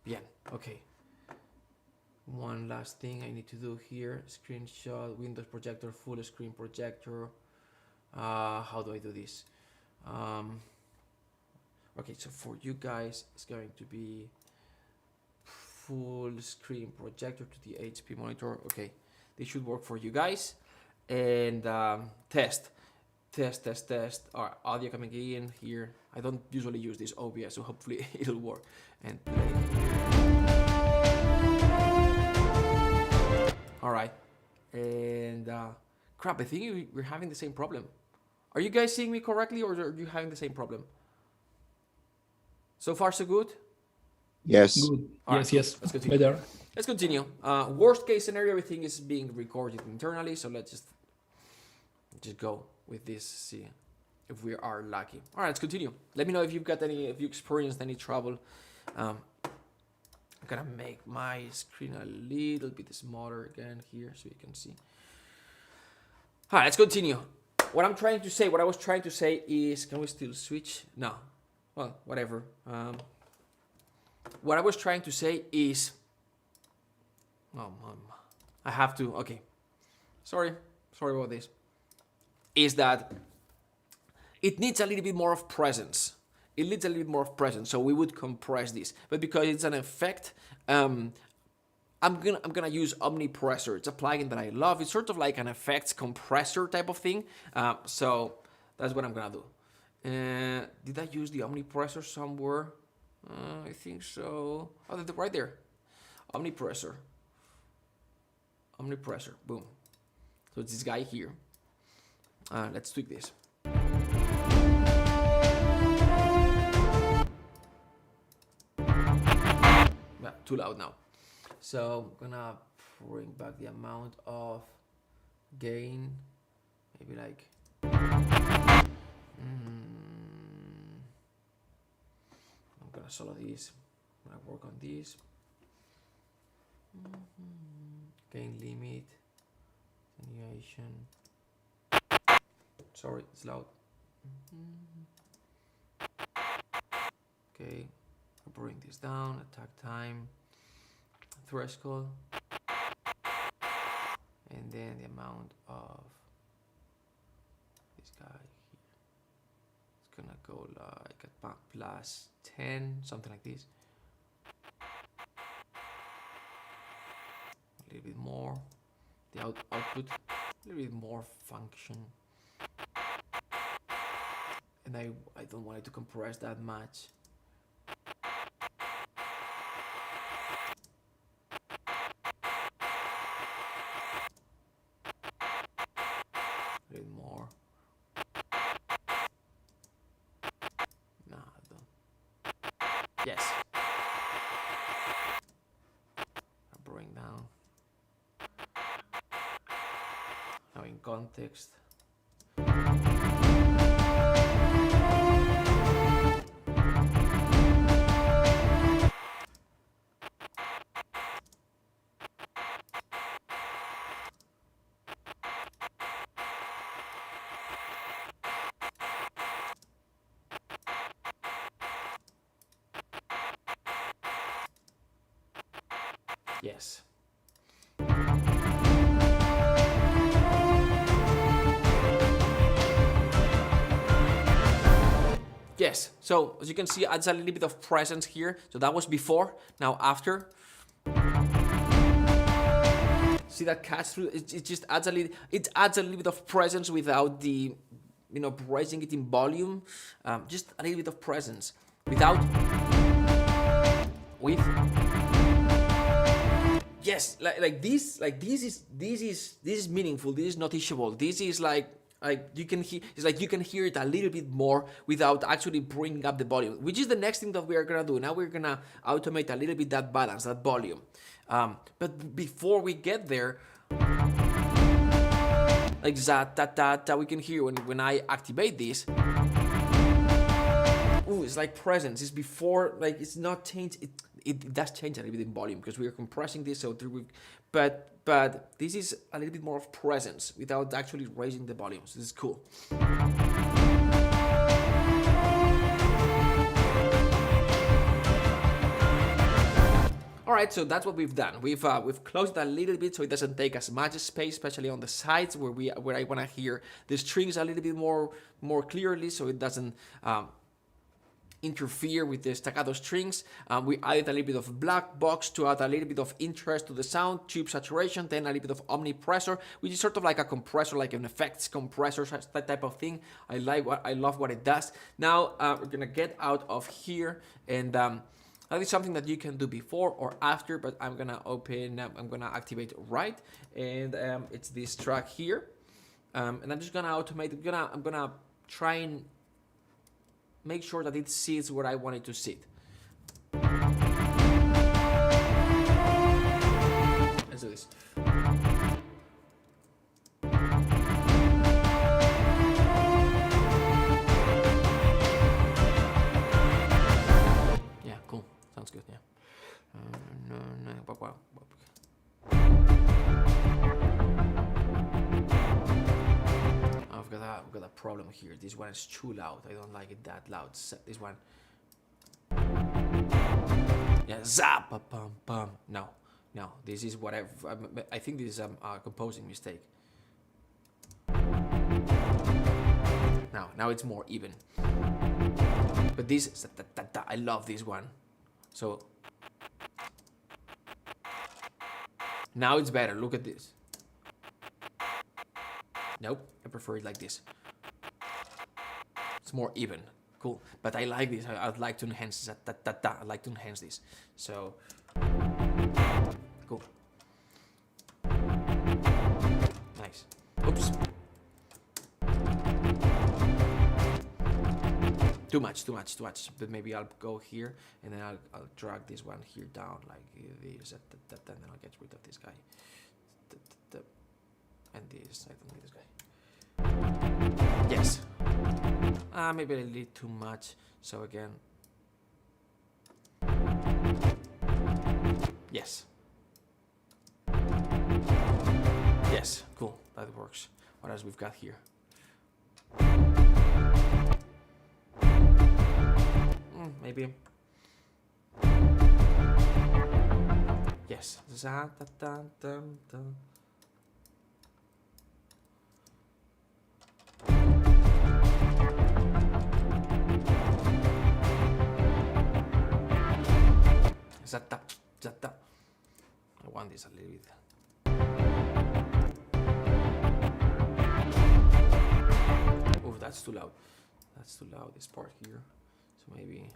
Bien, okay. One last thing I need to do here. Screenshot, Windows projector, full screen projector. How do I do this? Okay, so for you guys, it's going to be full screen projector to the HP monitor. Okay, this should work for you guys. And test. Our audio coming in here. I don't usually use this OBS, so hopefully it'll work. And play. All right. And crap, I think we're having the same problem. Are you guys seeing me correctly, or are you having the same problem? So far, so good? Yes. Good. All yes, right, yes. let's continue. Better. Let's continue. Worst case scenario, everything is being recorded internally, so let's just go with this, see if we are lucky. All right, let's continue. Let me know if if you experienced any trouble. I'm gonna make my screen a little bit smaller again here so you can see. All right, let's continue. What I was trying to say is, can we still switch? No. Well, whatever. What I was trying to say is, I have to, okay. Sorry about this. Is that it needs a little bit more of presence. So we would compress this, but because it's an effect, I'm gonna use Omnipressor. It's a plugin that I love. It's sort of like an effects compressor type of thing. So that's what I'm gonna do. Did I use the Omnipressor somewhere? I think so. Oh, they're right there. Omnipressor. Boom. So it's this guy here. Let's tweak this. Yeah, too loud now. So I'm gonna bring back the amount of gain. Maybe like I'm gonna solo this. I'm gonna work on this. Gain limit, attenuation. Sorry, it's loud. Okay, I'll bring this down. Attack time, threshold, and then the amount of this guy here. It's gonna go like at plus 10, something like this. A little bit more. The output, a little bit more function. And I don't want it to compress that much. A little more. No, I don't. Yes. I'll bring down. Now in context. Yes. Yes, so as you can see, adds a little bit of presence here. So that was before, now after. See that catch through? It just adds a little. It adds a little bit of presence without the, raising it in volume. Just a little bit of presence without. With. Yes, like this is meaningful. This is noticeable. This is like you can hear. It's like you can hear it a little bit more without actually bringing up the volume, which is the next thing that we are gonna do. Now we're gonna automate a little bit that balance, that volume. But before we get there, like that we can hear when I activate this. Ooh, it's like presence. It's before, like it's not changed. It does change a little bit in volume because we are compressing this, so but this is a little bit more of presence without actually raising the volume. So this is cool. All right, so that's what we've done. We've closed it a little bit so it doesn't take as much space, especially on the sides where I want to hear the strings a little bit more clearly, so it doesn't interfere with the staccato strings. We added a little bit of black box to add a little bit of interest to the sound, tube saturation, then a little bit of omnipressor, which is sort of like a compressor, like an effects compressor, that type of thing. I love what it does. Now we're gonna get out of here, and that is something that you can do before or after, but I'm gonna activate right, and it's this track here, and I'm just gonna automate. I'm gonna try and make sure that it sits where I want it to sit. Let's do this. Yeah, cool. Sounds good, yeah. I've got a problem here. This one is too loud. I don't like it that loud. This one. Yeah, zap, pum, pum. No. This is what I think this is a composing mistake. Now it's more even. But this, I love this one. So now it's better. Look at this. Nope, I prefer it like this. It's more even. Cool. But I like this. I'd like to enhance that. I'd like to enhance this. So cool. Nice. Oops. Too much. But maybe I'll go here and then I'll drag this one here down like this. And then I'll get rid of this guy. And this, I don't need this guy. Yes. Maybe a little too much. So again. Yes. Yes, cool. That works. What else we've got here? Maybe. Yes. Zata. I want this a little bit. Oh, that's too loud. This part here. So maybe.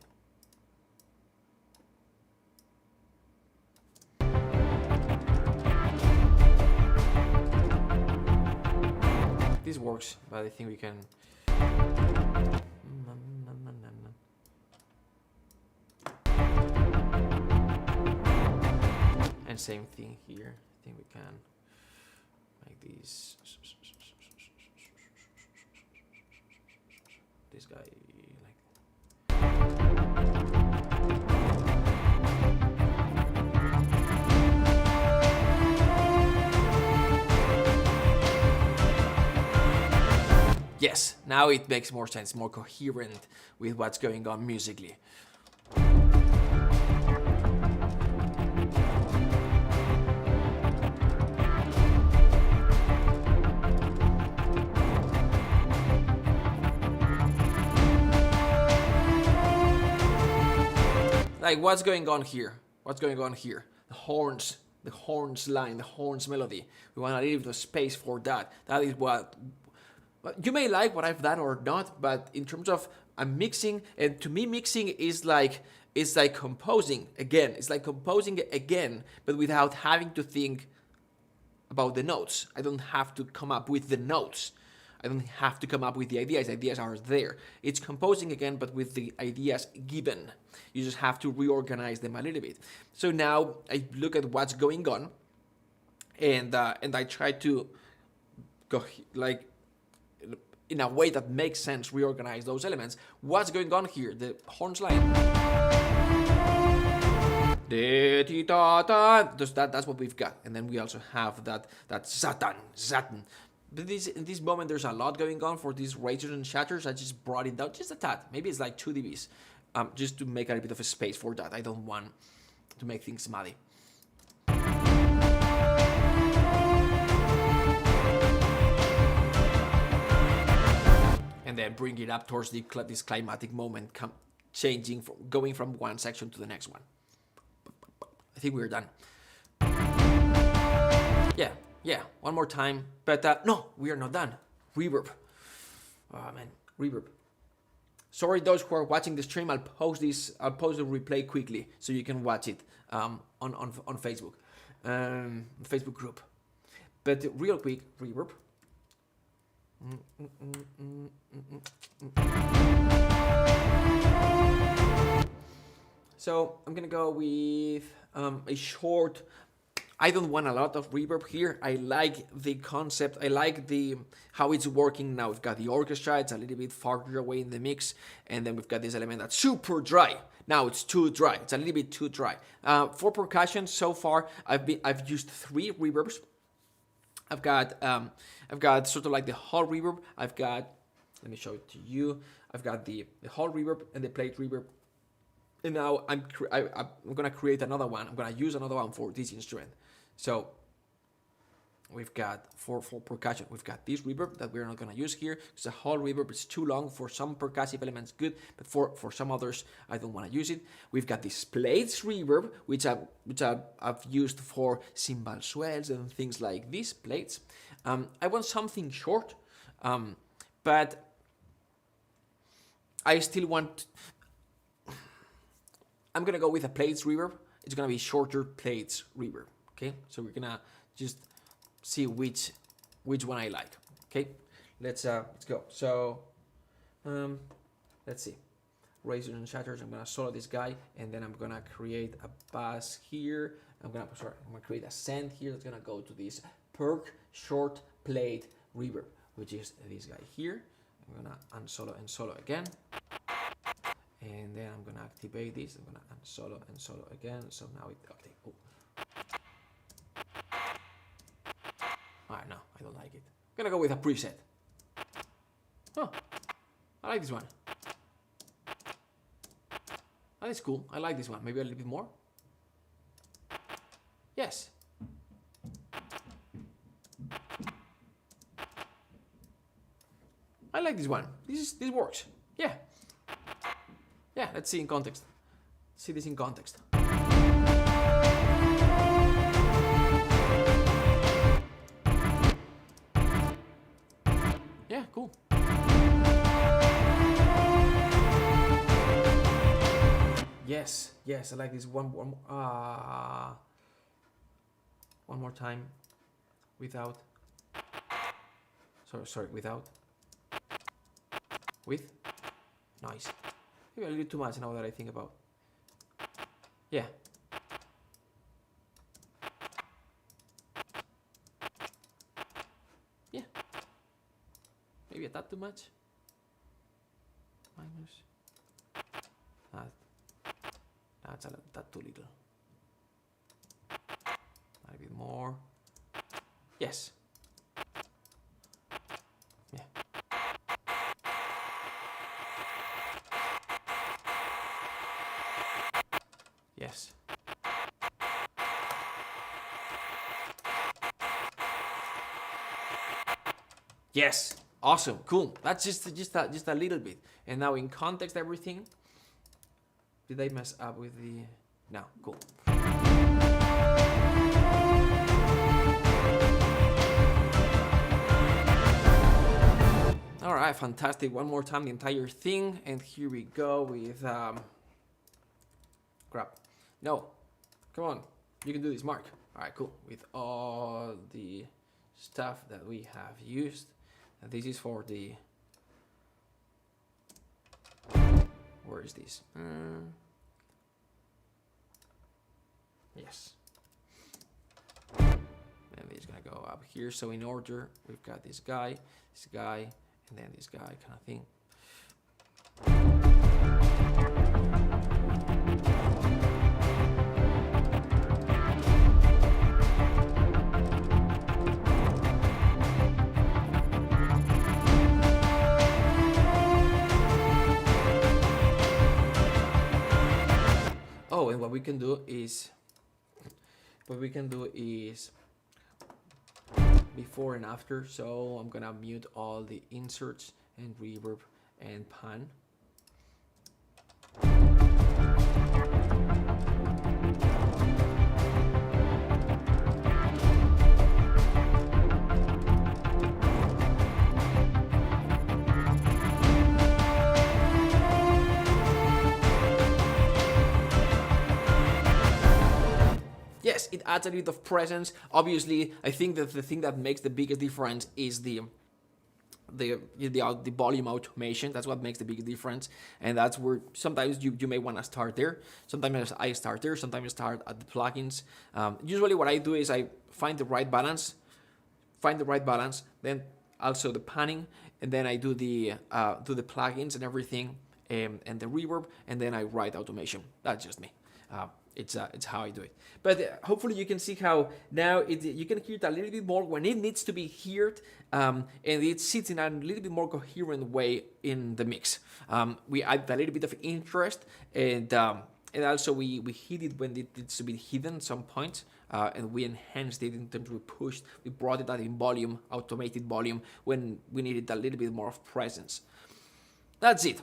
This works, but I think we can. And same thing here. I think we can make these. This guy like. Yes, now it makes more sense, more coherent with what's going on musically. Like, what's going on here? The horns line, the horns melody. We want to leave the space for that. That is what. You may like what I've done or not, but in terms of mixing, and to me, mixing is like composing again. It's like composing again, but without having to think about the notes. I don't have to come up with the notes. I don't have to come up with the ideas. Ideas are there. It's composing again, but with the ideas given. You just have to reorganize them a little bit. So now I look at what's going on, and I try to go like in a way that makes sense. Reorganize those elements. What's going on here? The horns line. That's what we've got, and then we also have that Satan. But in this moment, there's a lot going on for these raises and shatters. I just brought it down just a tad. Maybe it's like 2 dBs, just to make a little bit of a space for that. I don't want make things muddy. And then bring it up towards this climatic moment, going from one section to the next one. I think we're done. Yeah, one more time. But no, we are not done. Reverb. Oh man, reverb. Sorry, those who are watching the stream. I'll post the replay quickly so you can watch it on Facebook, Facebook group. But real quick, reverb. So I'm gonna go with a short. I don't want a lot of reverb here. I like the concept. I like how it's working now. We've got the orchestra. It's a little bit farther away in the mix, and then we've got this element that's super dry. Now it's too dry. It's a little bit too dry. For percussion, so far I've used 3 reverbs. I've got sort of like the hall reverb. Let me show it to you. I've got the hall reverb and the plate reverb. And now I'm gonna create another one. I'm gonna use another one for this instrument. So we've got for percussion, we've got this reverb that we're not gonna use here because the hall reverb is too long. For some percussive elements, good, but for some others, I don't want to use it. We've got this plates reverb, which I've used for cymbal swells and things like these plates. I want something short, but I still want. I'm gonna go with a plates reverb. It's gonna be shorter plates reverb. Okay, so we're gonna just see which one I like. Okay, let's go. So let's see. Razors and shatters. I'm gonna solo this guy, and then I'm gonna create a bass here. I'm gonna create a send here that's gonna go to this perk short plate reverb, which is this guy here. I'm gonna unsolo and solo again. And then I'm gonna activate this. I'm gonna unsolo and solo again. So now it okay. Oh. No, I don't like it. I'm gonna go with a preset. Oh, I like this one. That is cool. I like this one. Maybe a little bit more. Yes. I like this one. This works. Yeah. Yeah, let's see in context. See this in context. Yeah, cool. Yes, I like this one more time without. Sorry, without. With. Nice. Maybe a little too much now that I think about. Yeah. Yeah. Maybe a tad too much. Minus. That's a tad too little. A bit more. Yes. Yeah. Yes. Yes. Awesome. Cool. That's just a little bit. And now in context, everything. Did I mess up with the? No. Cool. All right. Fantastic. One more time, the entire thing, and here we go with crap. No, come on, you can do this, Mark. All right, cool. With all the stuff that we have used, and this is for the. Where is this? Yes. And it's gonna go up here. So in order, we've got this guy, and then this guy, kind of thing. we can do is before and after. So I'm gonna mute all the inserts and reverb and pan. Yes, it adds a bit of presence. Obviously, I think that the thing that makes the biggest difference is the volume automation. That's what makes the biggest difference, and that's where sometimes you may want to start there. Sometimes I start there. Sometimes I start at the plugins. Usually, what I do is I find the right balance, then also the panning, and then I do the plugins and everything, and the reverb, and then I write automation. That's just me. It's how I do it. But hopefully you can see how now you can hear it a little bit more when it needs to be heard, and it sits in a little bit more coherent way in the mix. We add a little bit of interest, and also we hid it when it needs to be hidden at some point, and we enhanced it in terms we brought it out in volume, automated volume, when we needed a little bit more of presence. That's it.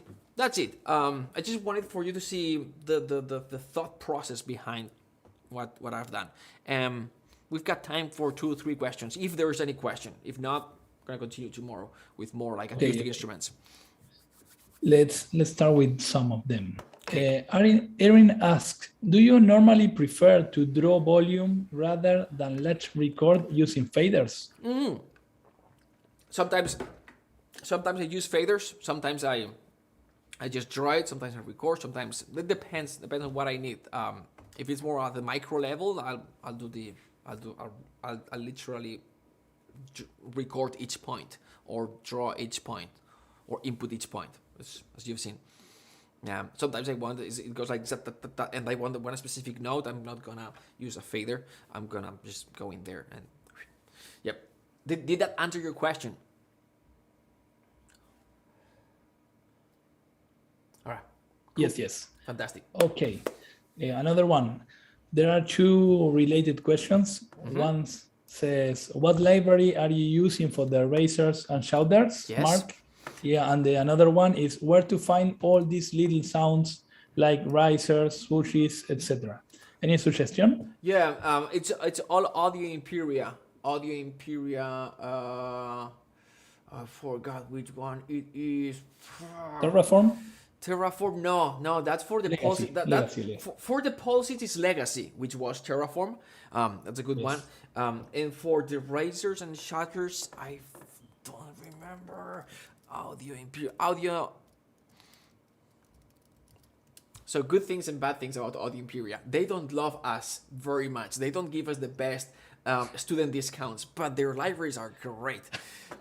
I just wanted for you to see the thought process behind what I've done. We've got time for 2 or 3 questions, if there is any question. If not, I'm gonna continue tomorrow with more like acoustic instruments. Let's start with some of them. Erin asks, do you normally prefer to draw volume rather than let's record using faders? Sometimes I use faders. Sometimes I just draw it. Sometimes I record. Sometimes it depends on what I need. If it's more at the micro level, I'll literally record each point or draw each point or input each point, as you've seen. Sometimes I want it goes like that, and I want one specific note. I'm not gonna use a fader. I'm gonna just go in there and yep. Did that answer your question? All right. Cool. Yes. Fantastic. Okay. Another one. There are 2 related questions. One says, what library are you using for the erasers and shouters, yes. Mark? Yeah, and another one is where to find all these little sounds like risers, swooshes, etc. Any suggestion? Yeah, it's all Audio Imperia. I forgot which one it is. Terraform? No, that's for the Legacy. Legacy. For the Pulse it is Legacy, which was Terraform. That's a good one. And for the razors and shutters, I don't remember. Audio. So good things and bad things about Audio Imperia. They don't love us very much. They don't give us the best student discounts, but their libraries are great.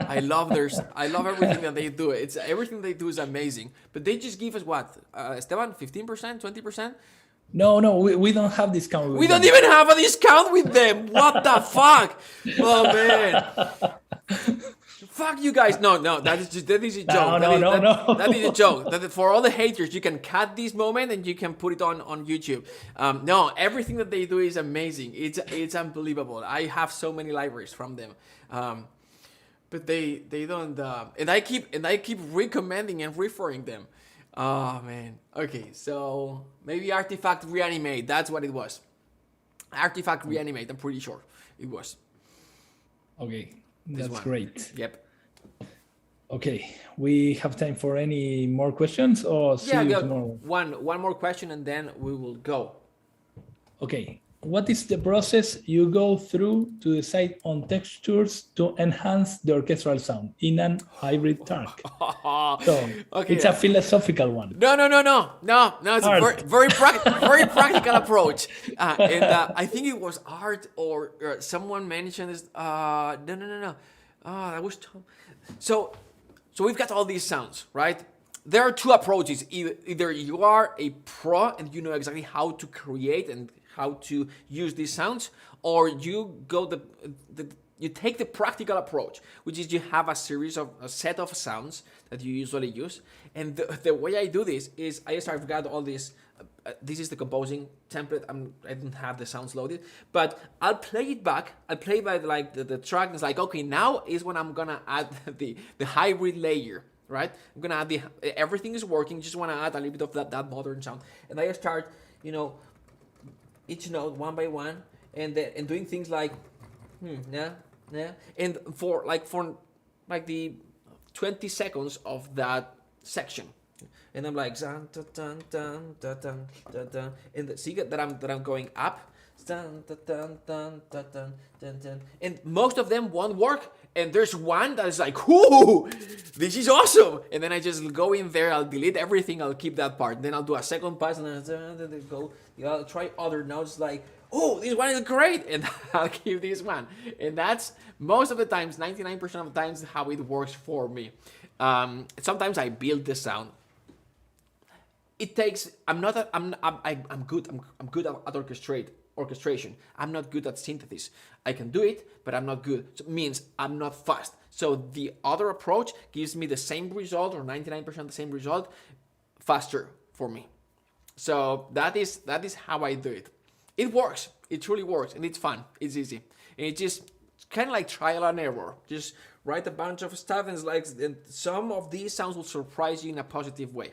I love everything that they do. Everything they do is amazing. But they just give us what, Esteban, 15%, 20%? No, we don't have discount. We don't even have a discount with them. What the fuck? Oh man. Fuck you guys. No, that is a joke. No. That is a joke. For all the haters, you can cut this moment and you can put it on YouTube. No, everything that they do is amazing. It's unbelievable. I have so many libraries from them. But they don't and I keep recommending and referring them. Oh man. Okay, so maybe Artifact Reanimate. That's what it was. Artifact Reanimate. I'm pretty sure it was. Okay, that's great. Yep. Okay, we have time for any more questions or see you tomorrow? One more question and then we will go. Okay. What is the process you go through to decide on textures to enhance the orchestral sound in an hybrid track? So it's a philosophical one. No. It's a very practical approach. And I think it was Art or someone mentioned this. No. That was Tom. So we've got all these sounds, right? There are 2 approaches. Either you are a pro and you know exactly how to create and how to use these sounds, or you go you take the practical approach, which is you have a set of sounds that you usually use. And the way I do this is I've got all these this is the composing template. I don't have the sounds loaded, but I'll play it back. I'll play by like the track. And it's like, okay, now is when I'm gonna add the hybrid layer, right? I'm gonna add everything is working. Just wanna add a little bit of that modern sound, and I start, each note one by one, and doing things like, yeah, and for the 20 seconds of that section. And I'm like, dun, dun, dun, dun, dun, dun, dun, dun. And see that I'm going up, dun, dun, dun, dun, dun, dun, dun, dun. And most of them won't work. And there's one that is like, "Whoo, this is awesome!" And then I just go in there, I'll delete everything, I'll keep that part. Then I'll do a second pass, and then go. I'll try other notes like, "Oh, this one is great," and I'll keep this one. And that's most of the times, 99% of the times, how it works for me. Sometimes I build the sound. It takes. I'm good at orchestration. I'm not good at synthesis. I can do it, but I'm not good. So it means I'm not fast. So the other approach gives me the same result, or 99% the same result, faster for me. So that is how I do it. It works. It truly works, and it's fun. It's easy, and it's just kind of like trial and error. Just write a bunch of stuff, and some of these sounds will surprise you in a positive way.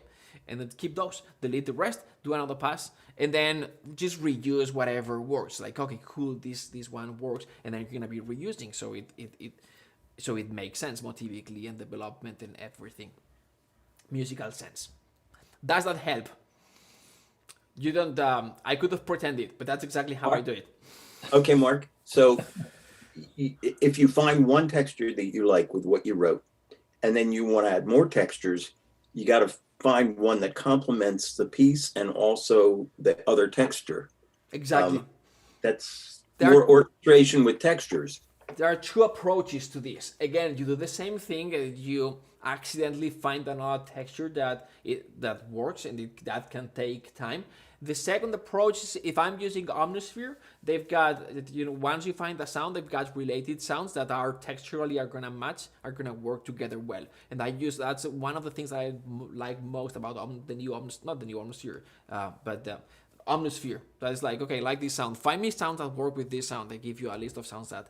And then keep those, delete the rest, do another pass, and then just reuse whatever works. Like, okay, cool, this one works, and then you're gonna be reusing, so it makes sense motivically and development and everything, musical sense. Does that help? You don't. I could have pretended, but that's exactly how I do it. Okay, Mark. So if you find one texture that you like with what you wrote, and then you want to add more textures, you got to find one that complements the piece and also the other texture. Exactly. That's more orchestration with textures. There are two approaches to this. Again, you do the same thing, and you accidentally find another texture that works, and that can take time. The second approach is, if I'm using Omnisphere, they've got, once you find a sound, they've got related sounds that are texturally are gonna match, are gonna work together well. And that's one of the things I like most about the new Omnisphere, but the Omnisphere. That is like, okay, like this sound. Find me sounds that work with this sound. They give you a list of sounds that